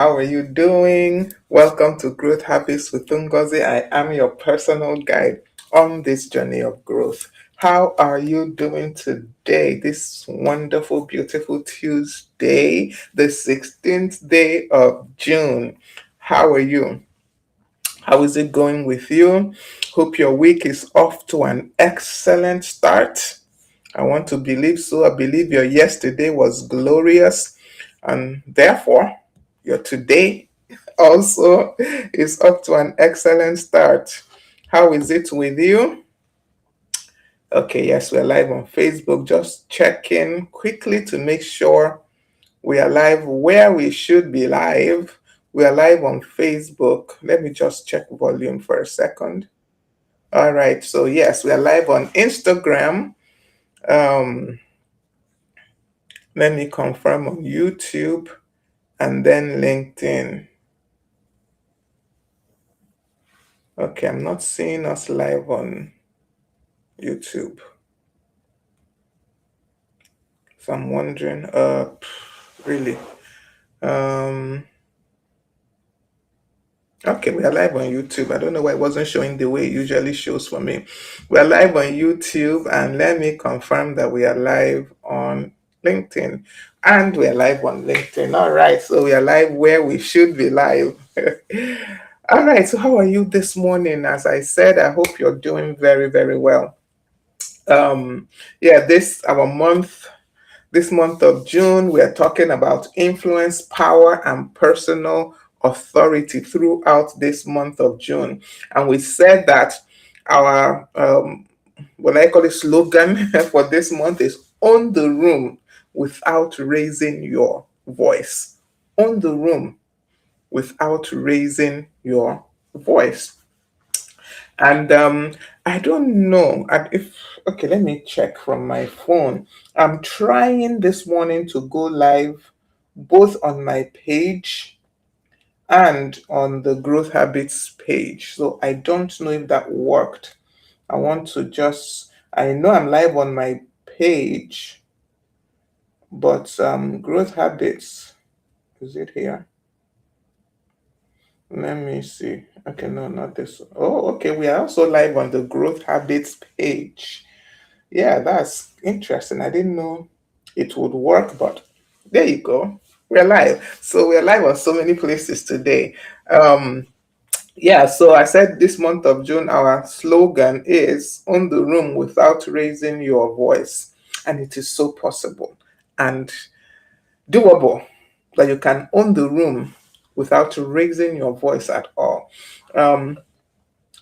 How are you doing? Welcome to Growth Habits with Ngozi. I am your personal guide on this journey of growth. How are you doing today? This wonderful, beautiful Tuesday, the 16th day of June. How are you? How is it going with you? Hope your week is off to an excellent start. I want to believe so. I believe your yesterday was glorious, and therefore, your today also is up to an excellent start. How is it with you? Okay, yes, we're live on Facebook. Just check in quickly to make sure we are live where we should be live. We are live on Facebook. Let me just check volume for a second. All right, so yes, we are live on Instagram. Um, Let me confirm on YouTube and then LinkedIn. Okay, I'm not seeing us live on YouTube. So I'm wondering, really? Um, okay, we are live on YouTube. I don't know why it wasn't showing the way it usually shows for me. We are live on YouTube, and let me confirm that we are live on LinkedIn. And we are live on LinkedIn. All right, so we are live where we should be live. All right, so how are you this morning? As I said, I hope you're doing very, very well. Yeah, this month of June, we are talking about influence, power, and personal authority throughout this month of June. And we said that our, what I call it, slogan for this month is own the room without raising your voice. Own the room without raising your voice. And I don't know if, okay, let me check from my phone. I'm trying this morning to go live both on my page and on the Growth Habits page. So I don't know if that worked. I want to just, I know I'm live on my page, but Growth Habits, is it here? Let me see. Okay, no, not this. Oh, okay. We are also live on the Growth Habits page. Yeah, that's interesting. I didn't know it would work, but there you go. We're live. So we're live on so many places today. Um, yeah, so I said this month of June, our slogan is own the room without raising your voice. And it is so possible and doable that you can own the room without raising your voice at all. Um,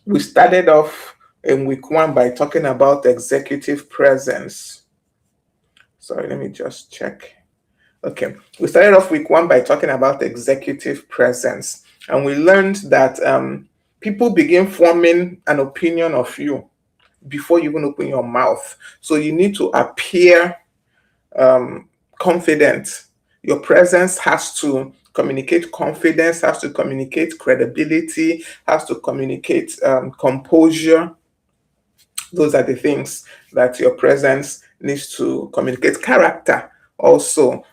we started off in week one by talking about executive presence. Sorry, let me just check. Okay, we started off week one by talking about executive presence, and we learned that people begin forming an opinion of you before you even open your mouth. So you need to appear confident. Your presence has to communicate confidence, has to communicate credibility, has to communicate composure. Those are the things that your presence needs to communicate. Character also,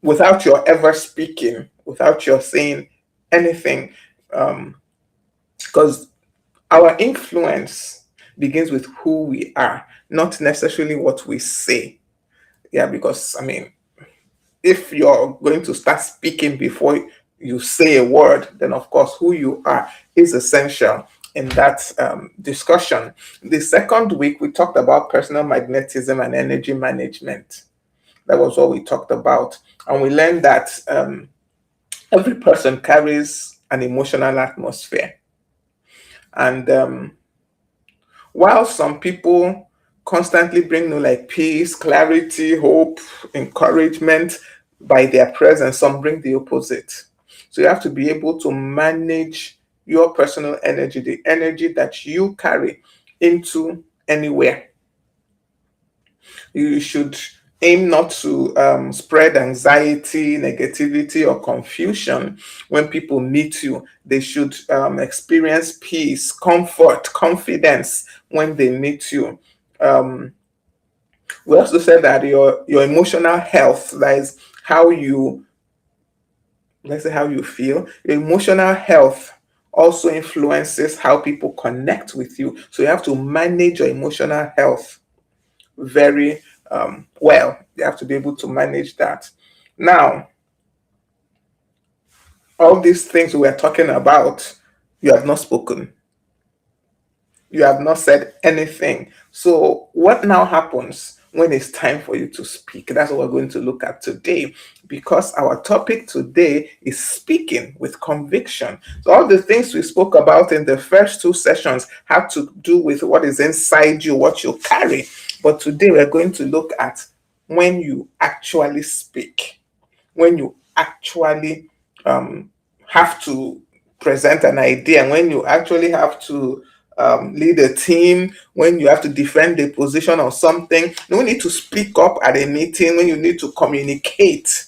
without your ever speaking, without your saying anything, because our influence begins with who we are, not necessarily what we say. Yeah, because I mean, if you're going to start speaking before you say a word, then of course who you are is essential in that discussion. The second week, we talked about personal magnetism and energy management. That was what we talked about. And we learned that every person carries an emotional atmosphere. And while some people constantly bring like peace, clarity, hope, encouragement by their presence, some bring the opposite. So you have to be able to manage your personal energy, the energy that you carry into anywhere. You should aim not to spread anxiety, negativity, or confusion when people meet you. They should experience peace, comfort, confidence when they meet you. Um, we also said that your emotional health, that is how you let's say how you feel. Your emotional health also influences how people connect with you. So you have to manage your emotional health very well. You have to be able to manage that. Now, all these things we are talking about, you have not spoken. You have not said anything. So, what now happens when it's time for you to speak? That's what we're going to look at today, because our topic today is speaking with conviction. So, all the things we spoke about in the first two sessions have to do with what is inside you, what you carry. But today we're going to look at when you actually speak, when you actually um, have to present an idea, when you actually have to lead a team, when you have to defend a position or something, when you need to speak up at a meeting, when you need to communicate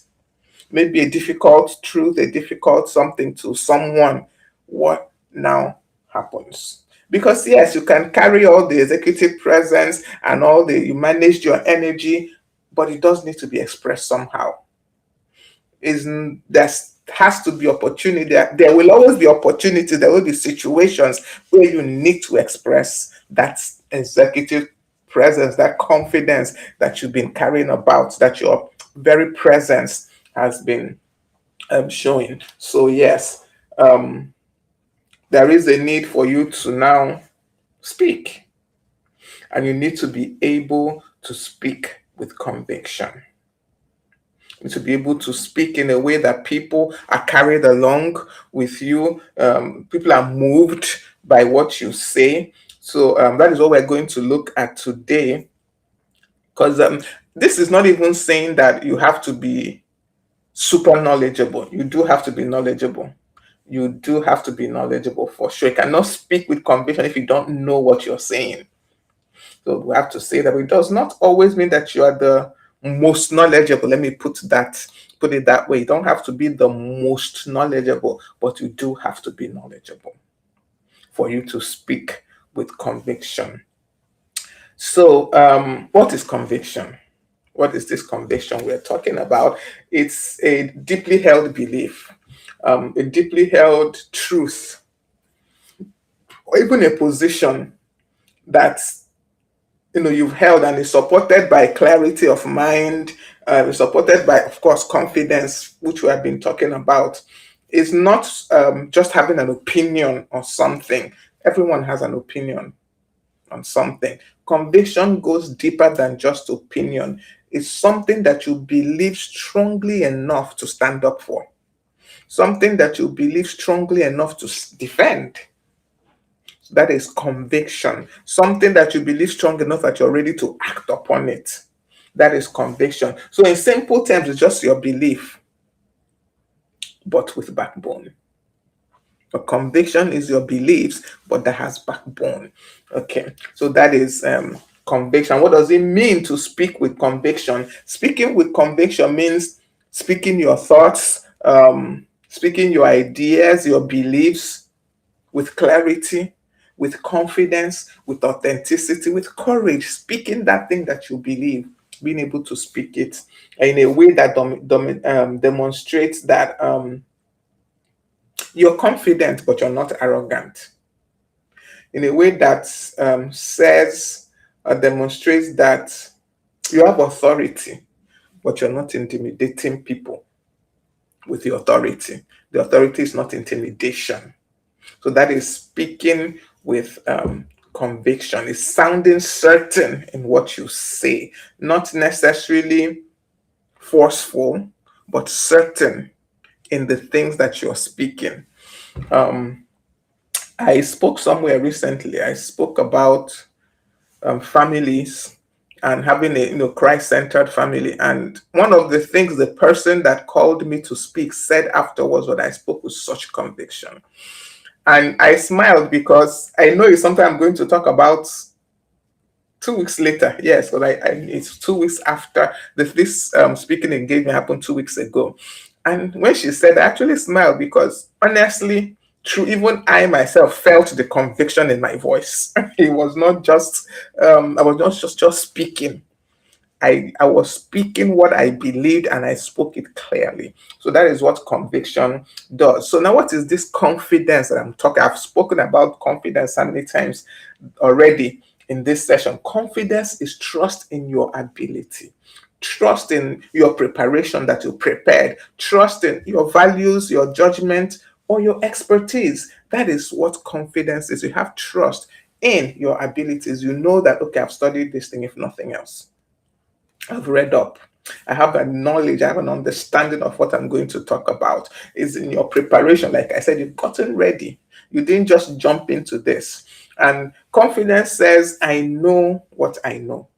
maybe a difficult truth, a difficult something to someone, what now happens? Because yes, you can carry all the executive presence and all the, you managed your energy, but it does need to be expressed somehow. Is there has to be opportunity. There will always be opportunity. There will be situations where you need to express that executive presence, that confidence that you've been carrying about, that your very presence has been showing. So yes, there is a need for you to now speak, and you need to be able to speak with conviction, to be able to speak in a way that people are carried along with you. People are moved by what you say. So that is what we're going to look at today. Because this is not even saying that you have to be super knowledgeable. You do have to be knowledgeable. You do have to be knowledgeable for sure. You cannot speak with conviction if you don't know what you're saying. So we have to say that it does not always mean that you are the most knowledgeable. Let me put it that way. You don't have to be the most knowledgeable, but you do have to be knowledgeable for you to speak with conviction. So, what is conviction? What is this conviction we're talking about? It's a deeply held belief, a deeply held truth, or even a position that you've held, and is supported by clarity of mind, is supported by, of course, confidence, which we have been talking about. Is not just having an opinion on something. Everyone has an opinion on something. Conviction goes deeper than just opinion. It's something that you believe strongly enough to stand up for, something that you believe strongly enough to defend. That is conviction. Something that you believe strong enough that you're ready to act upon it. That is conviction. So, in simple terms, it's just your belief, but with backbone. A conviction is your beliefs, but that has backbone. Okay, so that is conviction. What does it mean to speak with conviction? Speaking with conviction means speaking your thoughts, speaking your ideas, your beliefs with clarity, with confidence, with authenticity, with courage, speaking that thing that you believe, being able to speak it in a way that demonstrates that you're confident, but you're not arrogant. In a way that says, demonstrates that you have authority, but you're not intimidating people with the authority. The authority is not intimidation. So that is speaking with conviction. It's sounding certain in what you say, not necessarily forceful, but certain in the things that you're speaking. I spoke somewhere recently. I spoke about families and having a Christ-centered family. And one of the things the person that called me to speak said afterwards, what I spoke with such conviction. And I smiled because I know it's something I'm going to talk about 2 weeks later. Yes, but it's 2 weeks after this speaking engagement happened 2 weeks ago. And when she said, I actually smiled because honestly, true, even I myself felt the conviction in my voice. It was not just I was not just speaking. I was speaking what I believed and I spoke it clearly. So that is what conviction does. So now what is this confidence that I'm talking? I've spoken about confidence how many times already in this session. Confidence is trust in your ability. Trust in your preparation that you prepared. Trust in your values, your judgment, or your expertise. That is what confidence is. You have trust in your abilities. You know that, okay, I've studied this thing, if nothing else. I've read up. I have a knowledge, I have an understanding of what I'm going to talk about. Is in your preparation. Like I said, you've gotten ready. You didn't just jump into this. And confidence says, I know what I know.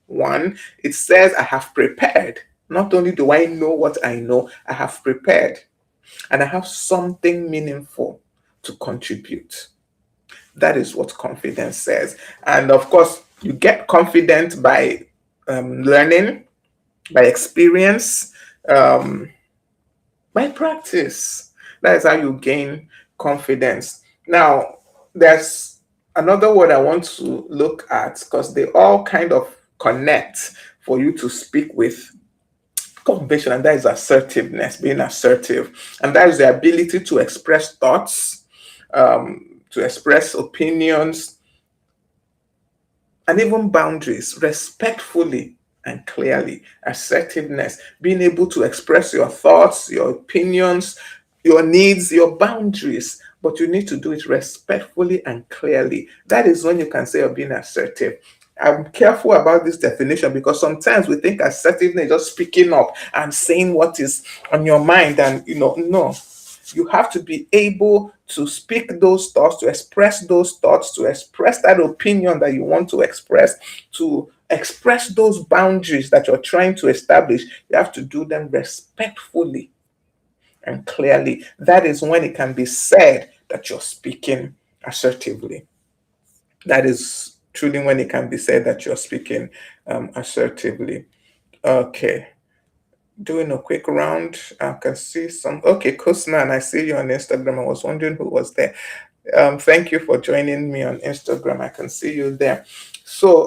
One, it says, I have prepared. Not only do I know what I know, I have prepared. And I have something meaningful to contribute. That is what confidence says. And of course, you get confident by learning, by experience, um, by practice. That is how you gain confidence. Now, there's another word I want to look at because they all kind of connect for you to speak with conviction, and that is assertiveness, being assertive. And that is the ability to express thoughts, to express opinions, and even boundaries respectfully and clearly. Assertiveness, being able to express your thoughts, your opinions, your needs, your boundaries, but you need to do it respectfully and clearly. That is when you can say you're being assertive. I'm careful about this definition because sometimes we think assertiveness is just speaking up and saying what is on your mind, and no, you have to be able to speak those thoughts, to express those thoughts, to express that opinion that you want to express, to express those boundaries that you're trying to establish. You have to do them respectfully and clearly. That is when it can be said that you're speaking assertively. That is truly when it can be said that you're speaking assertively. Okay, doing a quick round. I can see some. Okay, Kusman, I see you on Instagram. I was wondering who was there. Thank you for joining me on Instagram. I can see you there. So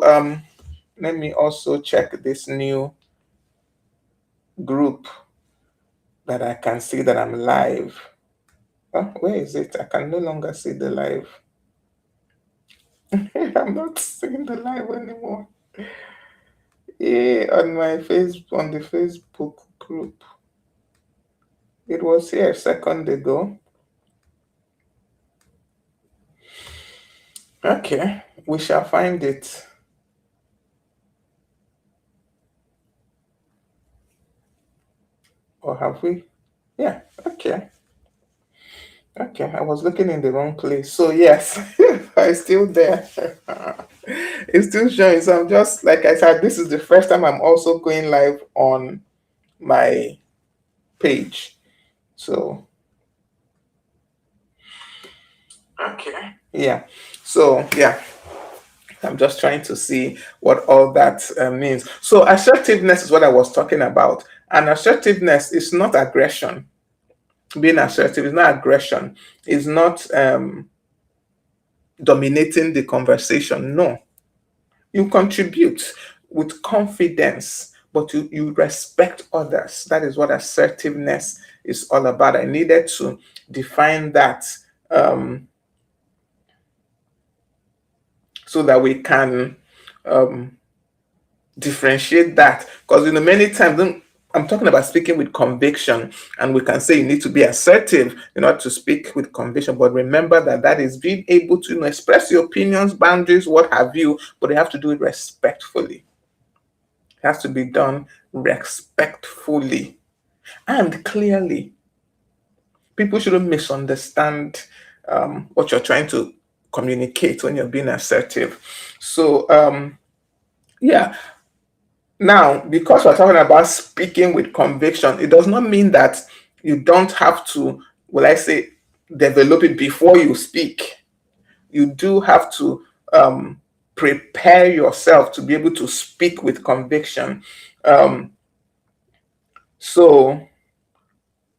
let me also check this new group that I can see that I'm live. Oh, where is it? I can no longer see the live. I'm not seeing the live anymore. Yeah, on my Facebook, on the Facebook group. It was here a second ago. Okay, we shall find it. Or have we? Yeah, okay. Okay, I was looking in the wrong place. So yes, I'm still there. It's still showing. So I'm just like I said, this is the first time I'm also going live on my page. So okay. Yeah. So yeah, I'm just trying to see what all that means. So assertiveness is what I was talking about. And assertiveness is not aggression. Being assertive is not aggression. It's not dominating the conversation. No, you contribute with confidence, but you respect others. That is what assertiveness is all about. I needed to define that um, so that we can um, differentiate that. Because many times I'm talking about speaking with conviction, and we can say you need to be assertive in order to speak with conviction. But remember that that is being able to express your opinions, boundaries, what have you, but you have to do it respectfully. It has to be done respectfully and clearly. People shouldn't misunderstand what you're trying to communicate when you're being assertive. So, yeah. Now, because we're talking about speaking with conviction, it does not mean that you don't have to, will I say, develop it before you speak. You do have to prepare yourself to be able to speak with conviction. Um, so,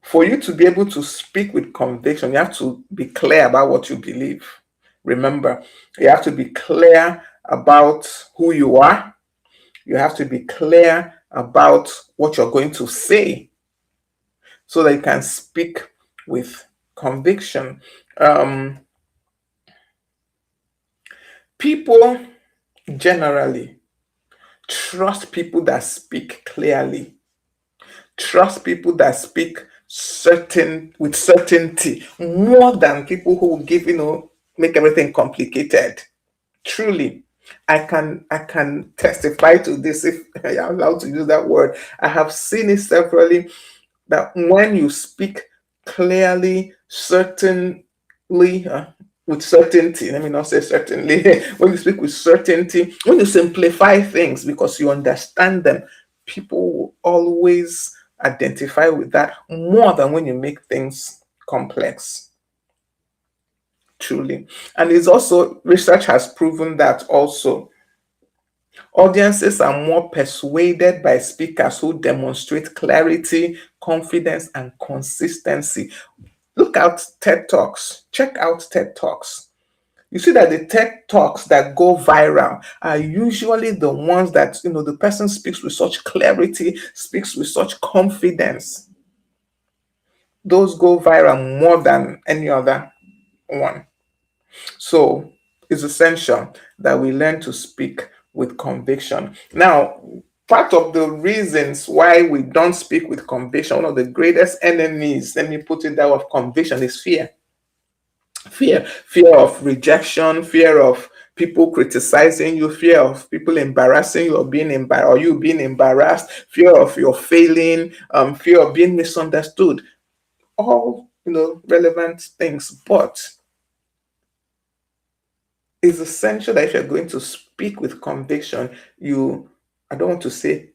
for you to be able to speak with conviction, you have to be clear about what you believe. Remember, you have to be clear about who you are. You have to be clear about what you're going to say so that you can speak with conviction. Um, People generally trust people that speak clearly, trust people that speak certain with certainty more than people who give, make everything complicated. Truly, I can testify to this if I am allowed to use that word. I have seen it severally that when you speak clearly, certainly, with certainty, let me not say certainly, when you speak with certainty, when you simplify things because you understand them, people will always identify with that more than when you make things complex. Truly. And it's also, research has proven that also audiences are more persuaded by speakers who demonstrate clarity, confidence, and consistency. Look out TED Talks. Check out TED Talks. You see that the TED Talks that go viral are usually the ones that, the person speaks with such clarity, speaks with such confidence. Those go viral more than any other one. So it's essential that we learn to speak with conviction. Now, part of the reasons why we don't speak with conviction, one of the greatest enemies, let me put it that way, of conviction is fear. Fear of rejection, fear of people criticizing you, fear of people embarrassing you or being embarrassed, or you being embarrassed, fear of your failing, fear of being misunderstood. All relevant things, but it's essential that if you're going to speak with conviction, I don't want to say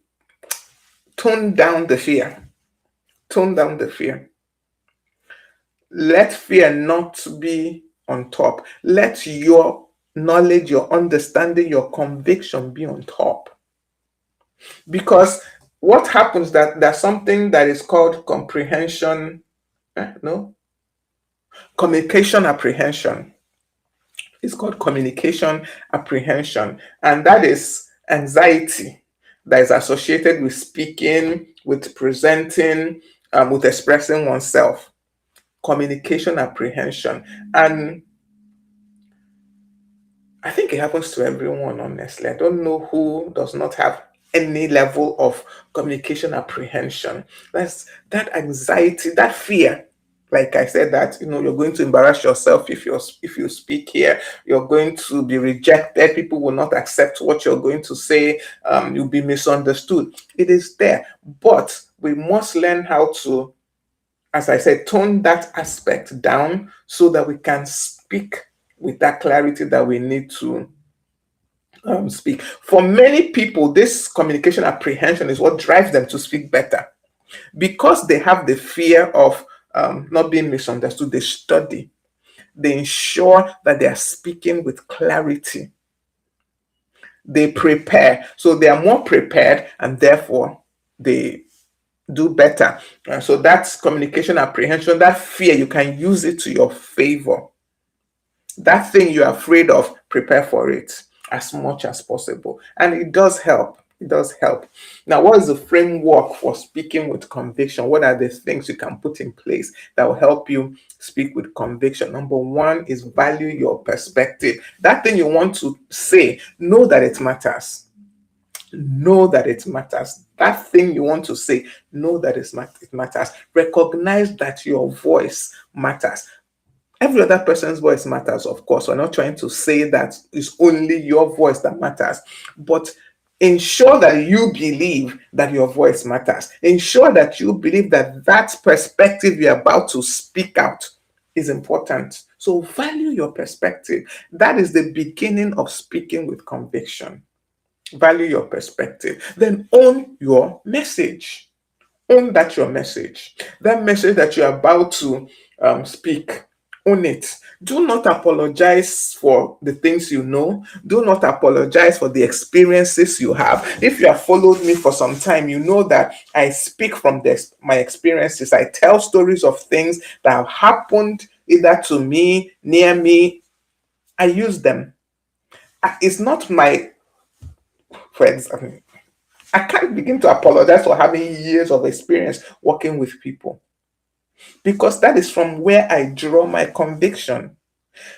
tone down the fear. Tone down the fear. Let fear not be on top. Let your knowledge, your understanding, your conviction be on top. Because what happens that there's something that is called comprehension, no, communication apprehension. It's called communication apprehension, and that is anxiety that is associated with speaking, with presenting, with expressing oneself. Communication apprehension. And I think it happens to everyone, honestly. I don't know who does not have any level of communication apprehension. That's that anxiety, that fear. Like I said, that you're going to embarrass yourself if you speak here. You're going to be rejected. People will not accept what you're going to say. You'll be misunderstood. It is there, but we must learn how to, as I said, tone that aspect down so that we can speak with that clarity that we need to speak. For many people, this communication apprehension is what drives them to speak better because they have the fear of not being misunderstood. They study, they ensure that they are speaking with clarity, they prepare. So they are more prepared and therefore they do better. So that's communication apprehension, that fear, you can use it to your favor. That thing you're afraid of, prepare for it as much as possible. And it does help. It does help. Now, what is the framework for speaking with conviction? What are the things you can put in place that will help you speak with conviction? Number one is value your perspective. That thing you want to say, know that it matters. Know that it matters. That thing you want to say, know that it matters. Recognize that your voice matters. Every other person's voice matters, of course. We're not trying to say that it's only your voice that matters, but ensure that you believe that your voice matters. Ensure that you believe that that perspective you're about to speak out is important. So value your perspective. That is the beginning of speaking with conviction. Value your perspective. Then own your message. Own that your message. That message that you're about to speak, own it. Do not apologize for the things you know. Do not apologize for the experiences you have. If you have followed me for some time, you know that I speak from my experiences. I tell stories of things that have happened either to me, near me. I use them. It's not my, for example, I can't begin to apologize for having years of experience working with people, because that is from where I draw my conviction.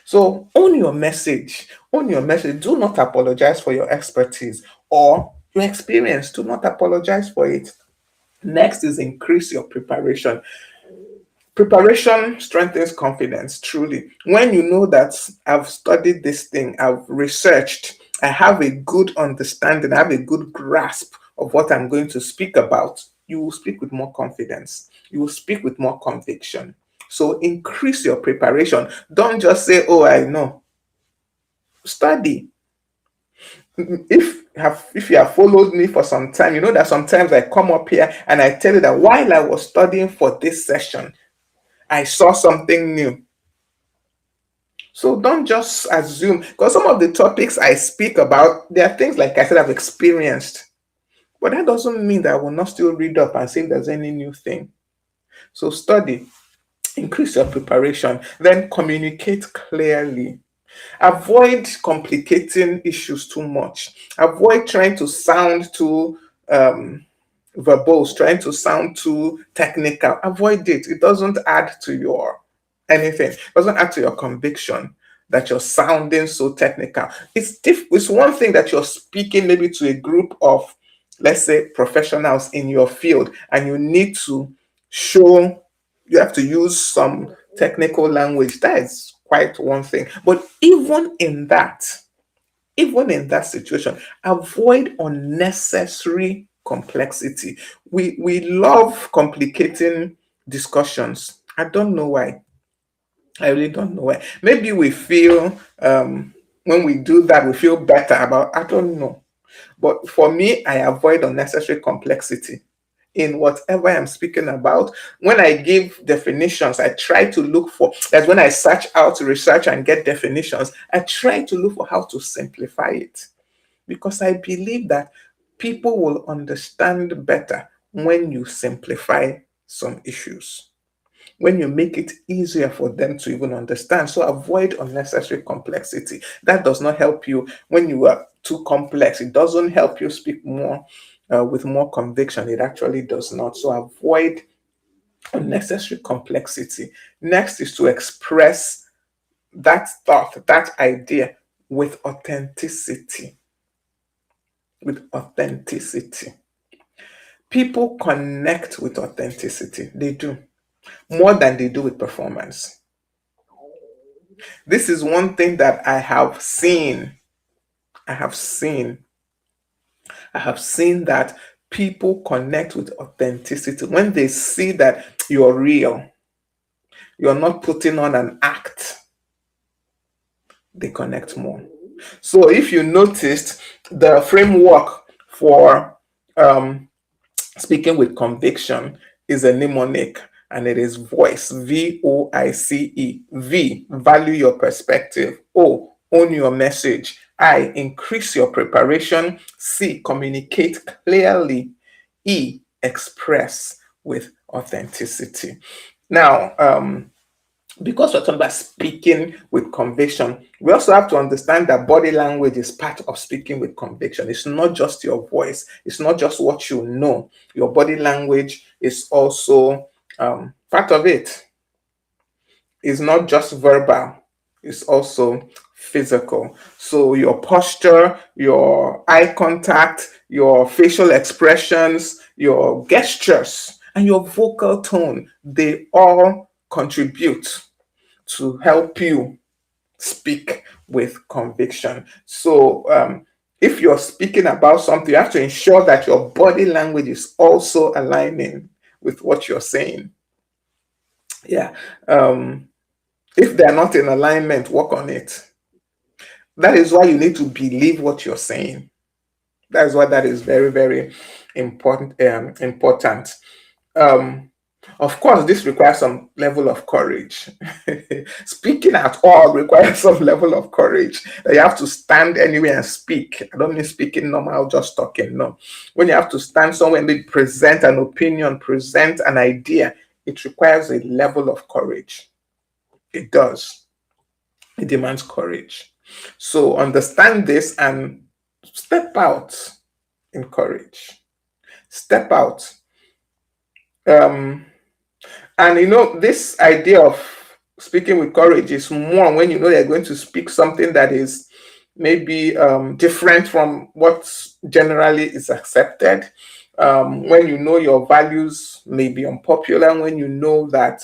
So own your message. Own your message. Do not apologize for your expertise or your experience. Do not apologize for it. Next is increase your preparation. Preparation strengthens confidence, truly. When you know that I've studied this thing, I've researched, I have a good understanding, I have a good grasp of what I'm going to speak about, you will speak with more confidence. You will speak with more conviction. So increase your preparation. Don't just say, oh, I know. Study. If you have followed me for some time, you know that sometimes I come up here and I tell you that while I was studying for this session, I saw something new. So don't just assume, because some of the topics I speak about, there are things like I said I've experienced, but that doesn't mean that I will not still read up and see if there's any new thing. So study, increase your preparation, then communicate clearly. Avoid complicating issues too much. Avoid trying to sound too verbose, trying to sound too technical. Avoid it. It doesn't add to your anything. It doesn't add to your conviction that you're sounding so technical. It's one thing that you're speaking maybe to a group of, let's say, professionals in your field, and you need to show, you have to use some technical language. That is quite one thing. But even in that situation, avoid unnecessary complexity. We love complicating discussions. I don't know why. I really don't know why. Maybe we feel when we do that, we feel better about. I don't know. But for me, I avoid unnecessary complexity in whatever I'm speaking about. When I give definitions, I try to look for, that's when I search out to research and get definitions, I try to look for how to simplify it, because I believe that people will understand better when you simplify some issues, when you make it easier for them to even understand. So avoid unnecessary complexity. That does not help you when you are too complex. It doesn't help you speak more with more conviction. It actually does not. So avoid unnecessary complexity. Next is to express that thought, that idea with authenticity. With authenticity. People connect with authenticity. They do more than they do with performance. This is one thing that I have seen. I have seen. I have seen that people connect with authenticity when they see that you're real, you're not putting on an act, they connect more. So if you noticed, the framework for speaking with conviction is a mnemonic, and it is voice. VOICE. V, value your perspective. O, own your message. I, increase your preparation. C, communicate clearly. E, express with authenticity. Now, because we're talking about speaking with conviction, we also have to understand that body language is part of speaking with conviction. It's not just your voice, it's not just what you know. Your body language is also part of it. It's not just verbal, it's also physical. So your posture, your eye contact, your facial expressions, your gestures, and your vocal tone, they all contribute to help you speak with conviction. So, if you're speaking about something, you have to ensure that your body language is also aligning with what you're saying. Yeah. If they're not in alignment, work on it. That is why you need to believe what you're saying. That's why that is very, very important. Important. Um, of course, this requires some level of courage. Speaking at all requires some level of courage. You have to stand anywhere and speak. I don't mean speaking normal, just talking. No. When you have to stand somewhere and maybe present an opinion, present an idea, it requires a level of courage. It does. It demands courage. So understand this and step out in courage. Step out. Um, And this idea of speaking with courage is more when you know you're going to speak something that is maybe different from what generally is accepted. When you know your values may be unpopular, when you know that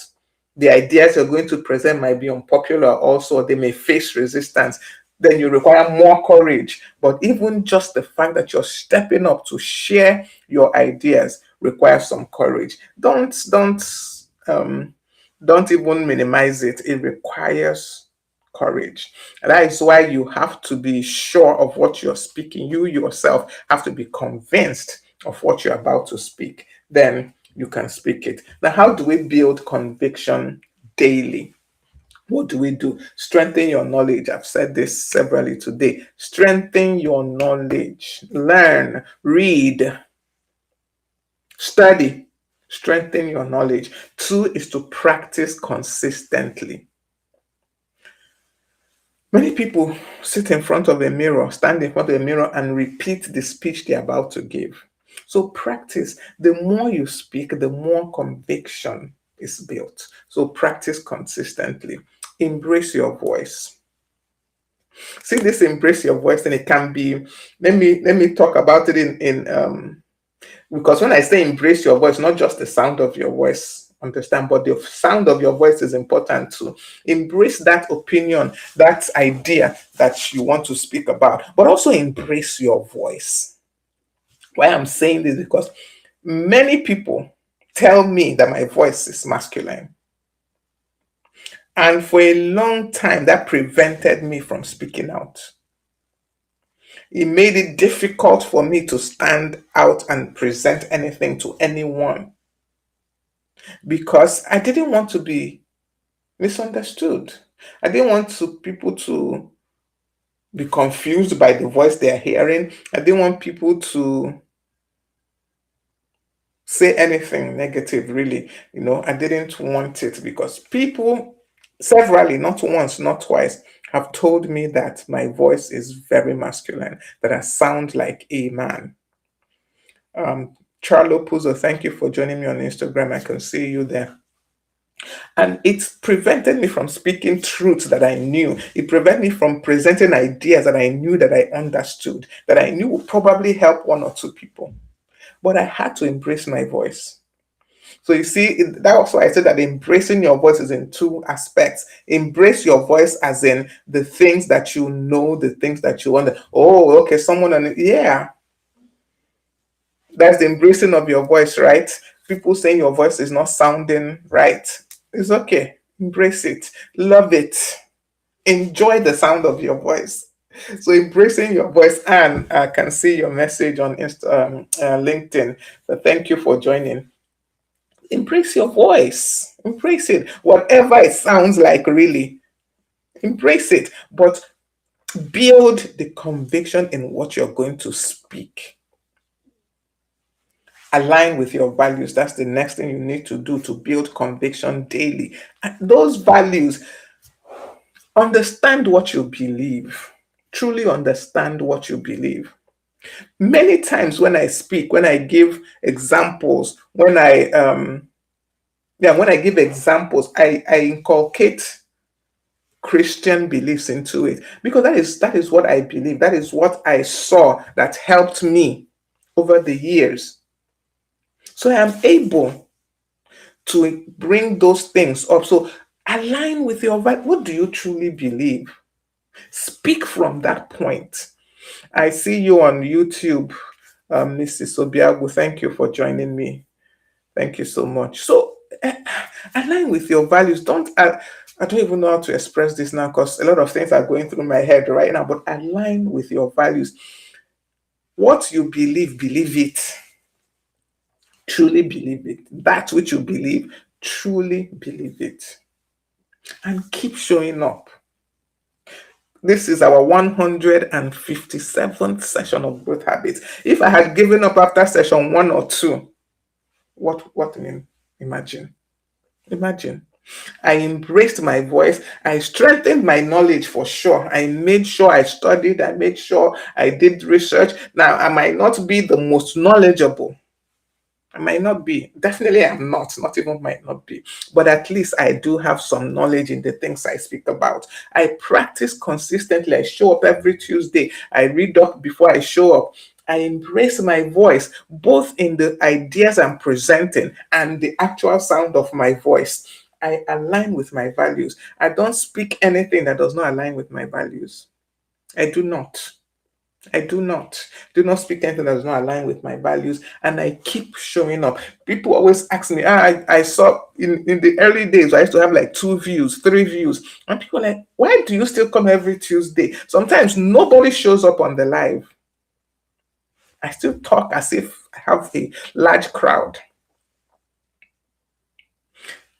the ideas you're going to present might be unpopular, also, they may face resistance, then you require more courage. But even just the fact that you're stepping up to share your ideas requires some courage. Um, don't even minimize it. It requires courage. And that is why you have to be sure of what you're speaking. You yourself have to be convinced of what you're about to speak. Then you can speak it. Now, how do we build conviction daily? What do we do? Strengthen your knowledge. I've said this severally today. Strengthen your knowledge. Learn, read, study, strengthen your knowledge. Two is to practice consistently. Many people sit in front of a mirror, stand in front of a mirror, and repeat the speech they're about to give. So practice. The more you speak, the more conviction is built. So practice consistently. Embrace your voice. See, this embrace your voice, and it can be. Let me talk about it in because when I say embrace your voice, not just the sound of your voice, understand, but the sound of your voice is important too. Embrace that opinion, that idea that you want to speak about, but also embrace your voice. Why I'm saying this, because many people tell me that my voice is masculine. And for a long time, that prevented me from speaking out. It made it difficult for me to stand out and present anything to anyone because I didn't want to be misunderstood. I didn't want people to be confused by the voice they're hearing. I didn't want people to say anything negative, really. I didn't want it because people, severally, not once, not twice, have told me that my voice is very masculine, that I sound like a man. Charlo Puzo, thank you for joining me on Instagram. I can see you there. And it prevented me from speaking truths that I knew. It prevented me from presenting ideas that I knew, that I understood, that I knew would probably help one or two people. But I had to embrace my voice. So you see, that's why I said that embracing your voice is in two aspects. Embrace your voice as in the things that you know, the things that you want. Oh, okay, yeah, that's the embracing of your voice, right? People saying your voice is not sounding right. It's okay. Embrace it. Love it. Enjoy the sound of your voice. So embracing your voice, and I can see your message on LinkedIn. So thank you for joining. Embrace your voice. Embrace it. Whatever it sounds like, really, embrace it. But build the conviction in what you're going to speak. Align with your values. That's the next thing you need to do to build conviction daily. And those values, understand what you believe. Truly understand what you believe. Many times when I speak, when I give examples, when I give examples, I inculcate Christian beliefs into it because that is what I believe. That is what I saw that helped me over the years. So I am able to bring those things up. So align with your vibe. What do you truly believe? Speak from that point. I see you on YouTube, Mrs. Obiagu. Thank you for joining me. Thank you so much. So align with your values. I don't even know how to express this now because a lot of things are going through my head right now, but align with your values. What you believe it. Truly believe it. That which you believe, truly believe it. And keep showing up. This is our 157th session of Growth Habits. If I had given up after session 1 or 2, what imagine? Imagine. I embraced my voice. I strengthened my knowledge for sure. I made sure I studied. I made sure I did research. Now, I might not be the most knowledgeable, I might not be. Definitely, I'm not. Not even might not be. But at least I do have some knowledge in the things I speak about. I practice consistently. I show up every Tuesday. I read up before I show up. I embrace my voice, both in the ideas I'm presenting and the actual sound of my voice. I align with my values. I don't speak anything that does not align with my values. I do not. I do not speak anything that does not align with my values, and I keep showing up. People always ask me, I saw in the early days, I used to have like 2 views, 3 views, and people are like, why do you still come every Tuesday? Sometimes nobody shows up on the live. I still talk as if I have a large crowd.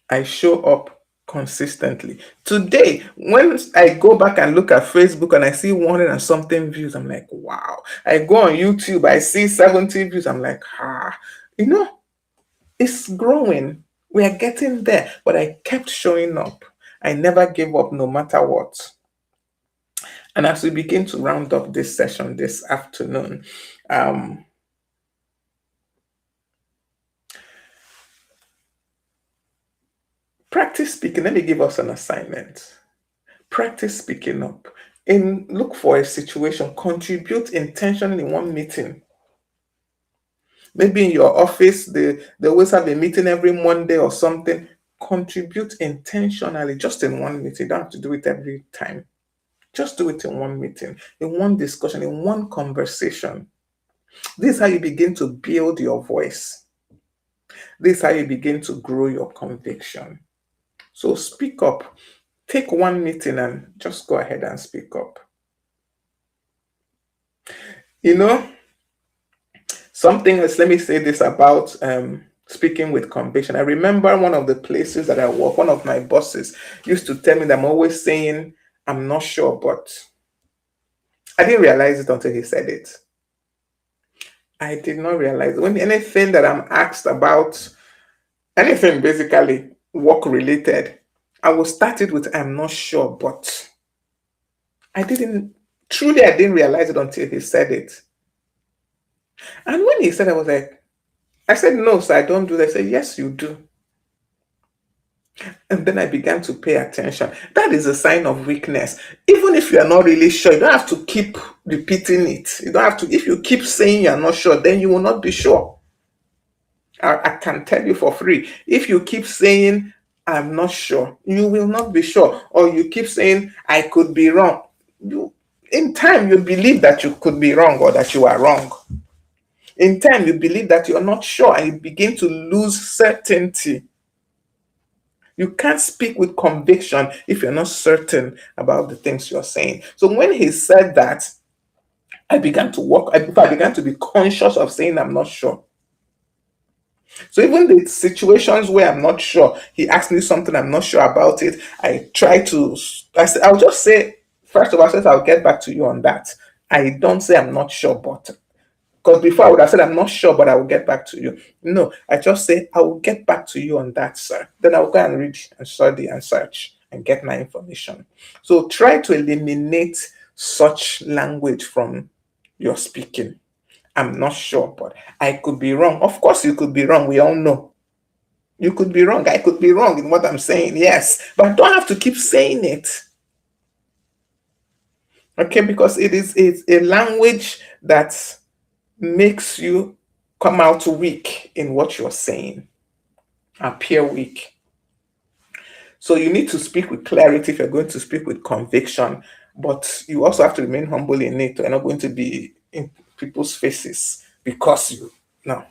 I show up consistently. Today, when I go back and look at Facebook and I see 100 and something views, I'm like, wow. I go on YouTube, I see 70 views, I'm like, you know, it's growing. We are getting there. But I kept showing up. I never gave up no matter what. And as we begin to round up this session this afternoon, um, practice speaking. Let me give us an assignment. Practice speaking up. In look for a situation, contribute intentionally in one meeting. Maybe in your office, they always have a meeting every Monday or something. Contribute intentionally just in one meeting. You don't have to do it every time. Just do it in one meeting, in one discussion, in one conversation. This is how you begin to build your voice. This is how you begin to grow your conviction. So speak up. Take one meeting and just go ahead and speak up. You know, something else, let me say this about speaking with conviction. I remember one of the places that I work, one of my bosses used to tell me that I'm always saying, I'm not sure, but I didn't realize it until he said it. I did not realize when anything that I'm asked about, anything basically work related, I will start it with, I'm not sure, but I didn't, truly, I didn't realize it until he said it. And when he said, I was like, I said, no, sir, I don't do that. I said, yes, you do. And then I began to pay attention. That is a sign of weakness. Even if you are not really sure, you don't have to keep repeating it. You don't have to, if you keep saying you're not sure, then you will not be sure. I can tell you for free. If you keep saying, I'm not sure, you will not be sure. Or you keep saying, I could be wrong. You, in time, you believe that you could be wrong or that you are wrong. In time, you believe that you're not sure and you begin to lose certainty. You can't speak with conviction if you're not certain about the things you're saying. So when he said that, I began to walk, I began to be conscious of saying, I'm not sure. So even the situations where I'm not sure, he asked me something, I'm not sure about it. I said, I'll just say, first of all, I said, I'll get back to you on that. I don't say I'm not sure, but because before I would have said, I'm not sure, but I will get back to you. No, I just say, I will get back to you on that, sir. Then I'll go and read and study and search and get my information. So try to eliminate such language from your speaking. I'm not sure, but I could be wrong. Of course, you could be wrong. We all know. You could be wrong. I could be wrong in what I'm saying, yes. But I don't have to keep saying it. Okay, because it's a language that makes you come out weak in what you're saying, appear weak. So you need to speak with clarity if you're going to speak with conviction, but you also have to remain humble in it. You're not going to be in people's faces because you, no,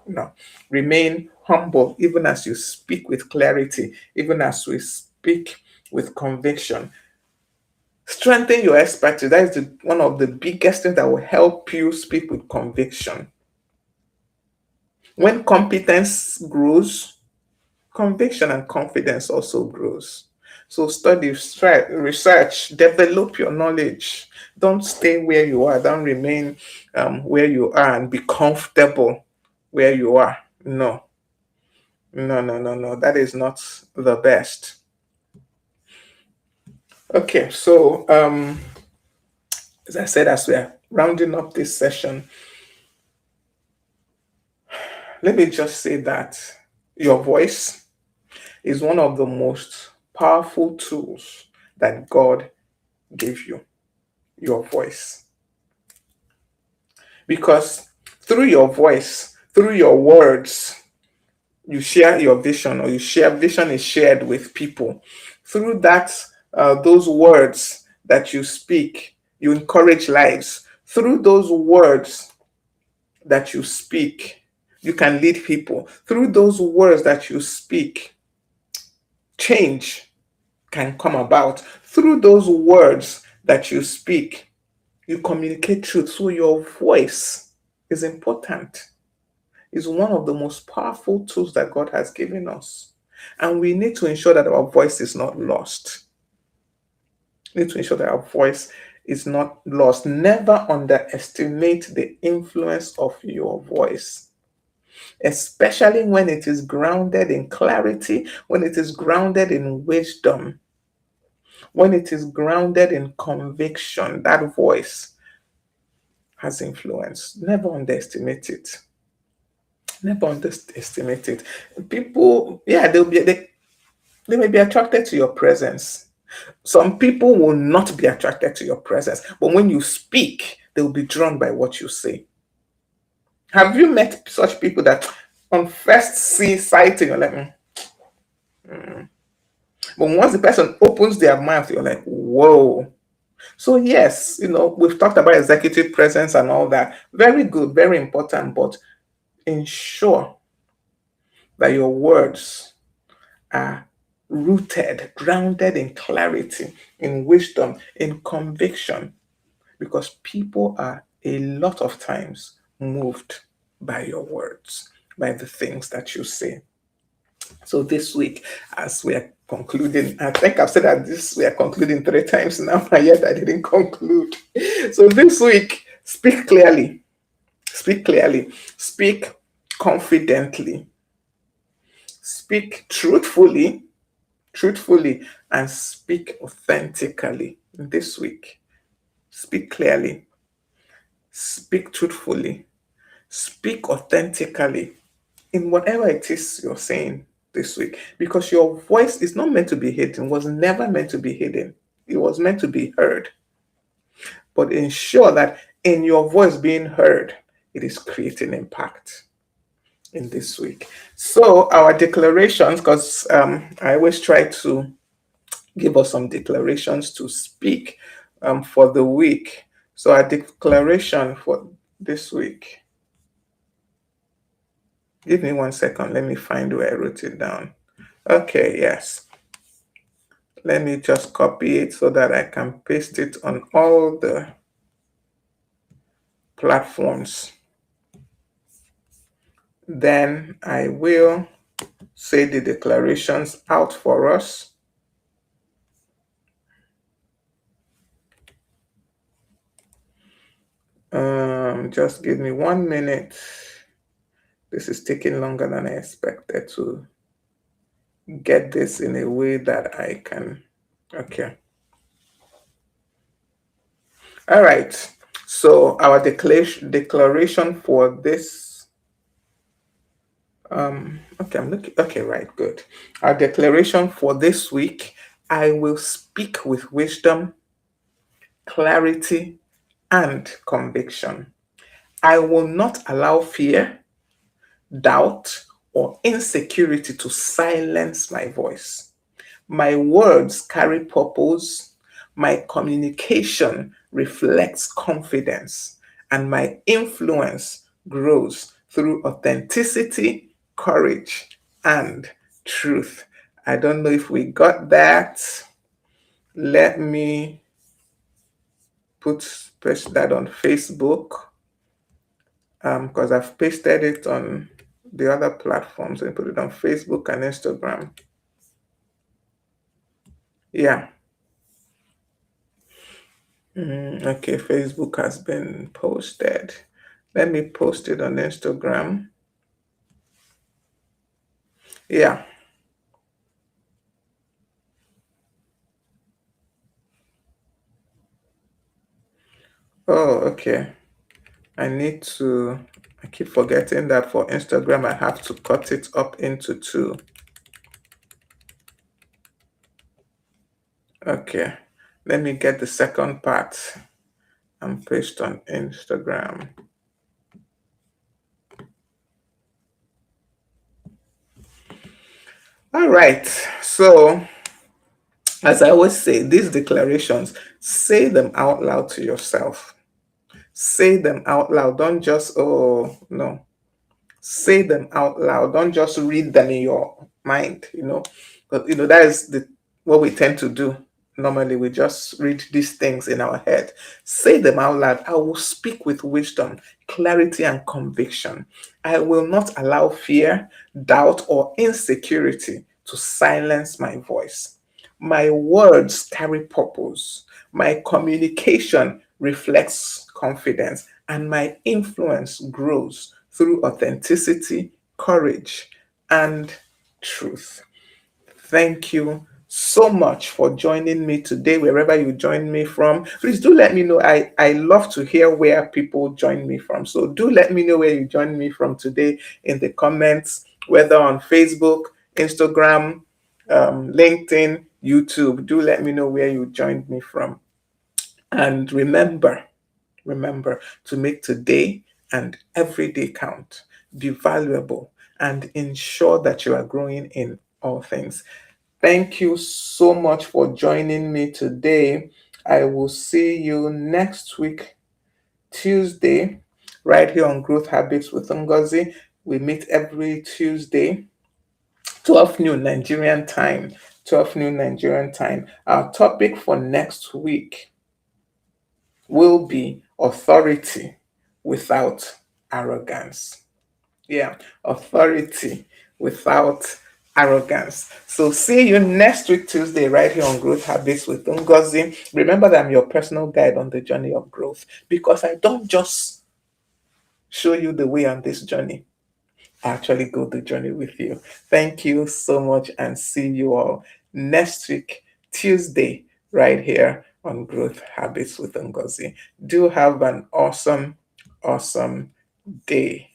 no. Remain humble even as you speak with clarity, even as we speak with conviction. Strengthen your expertise. That is one of the biggest things that will help you speak with conviction. When competence grows, conviction and confidence also grows. So study, research, develop your knowledge. Don't stay where you are. Don't remain where you are and be comfortable where you are. No, no, no, no, no. That is not the best. Okay, so as I said, as we are rounding up this session, let me just say that your voice is one of the most powerful tools that God gave you. Your voice. Because through your voice, through your words, you share your vision, or you share vision is shared with people. Through that, those words that you speak, you encourage lives. Through those words that you speak, you can lead people. Through those words that you speak, change can come about. Through those words that you speak, you communicate truth. So your voice is important. Is one of the most powerful tools that God has given us. And we need to ensure that our voice is not lost. We need to ensure that our voice is not lost. Never underestimate the influence of your voice, especially when it is grounded in clarity, when it is grounded in wisdom, when it is grounded in conviction. That voice has influence. Never underestimate it. Never underestimate it. People, yeah, they may be attracted to your presence. Some people will not be attracted to your presence, but when you speak, they will be drawn by what you say. Have you met such people that on first see sighting, you're like, but once the person opens their mouth, you're like, whoa. So, yes, we've talked about executive presence and all that. Very good, very important, but ensure that your words are rooted, grounded in clarity, in wisdom, in conviction, because people are a lot of times moved by your words, by the things that you say. So this week, as we are concluding, I think I've said that this we are concluding 3 times now, and yet I didn't conclude. So this week, speak clearly, speak clearly, speak confidently, speak truthfully, and speak authentically this week. Speak clearly, speak truthfully, speak authentically in whatever it is you're saying this week, because your voice is not meant to be hidden, was never meant to be hidden. It was meant to be heard. But ensure that in your voice being heard, it is creating impact in this week. So, our declarations, because I always try to give us some declarations to speak for the week. So, our declaration for this week, give me 1 second. Let me find where I wrote it down. Okay, yes. Let me just copy it so that I can paste it on all the platforms. Then I will say the declarations out for us. Just give me 1 minute. This is taking longer than I expected to get this in a way that I can. Okay. All right. So our declaration for this. Okay, I'm looking. Okay, right, good. Our declaration for this week: I will speak with wisdom, clarity, and conviction. I will not allow fear, doubt, or insecurity to silence my voice. My words carry purpose, my communication reflects confidence, and my influence grows through authenticity, courage, and truth. I don't know if we got that. Let me paste that on Facebook, because I've pasted it on the other platforms and put it on Facebook and Instagram. Yeah. Okay, Facebook has been posted. Let me post it on Instagram. Yeah. Oh, okay. I need to, I keep forgetting that for Instagram, I have to cut it up into two. Okay, let me get the second part and paste on Instagram. All right, so as I always say, these declarations, say them out loud to yourself. Say them out loud. Don't just, oh, no. Say them out loud. Don't just read them in your mind, But that is what we tend to do. Normally, we just read these things in our head. Say them out loud. I will speak with wisdom, clarity, and conviction. I will not allow fear, doubt, or insecurity to silence my voice. My words carry purpose. My communication reflects confidence, and my influence grows through authenticity, courage, and truth. Thank you so much for joining me today, wherever you join me from. Please do let me know. I love to hear where people join me from. So do let me know where you join me from today in the comments, whether on Facebook, Instagram, LinkedIn, YouTube. Do let me know where you joined me from. And remember to make today and every day count, be valuable, and ensure that you are growing in all things. Thank you so much for joining me today. I will see you next week, Tuesday, right here on Growth Habits with Ngozi. We meet every Tuesday, 12 noon Nigerian time. 12 noon Nigerian time. Our topic for next week will be authority without arrogance. Yeah, authority without arrogance. So see you next week, Tuesday, right here on Growth Habits with Ngozi. Remember that I'm your personal guide on the journey of growth because I don't just show you the way on this journey. I actually go the journey with you. Thank you so much and see you all next week, Tuesday, right here on Growth Habits with Ngozi. Do have an awesome, awesome day.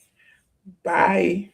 Bye.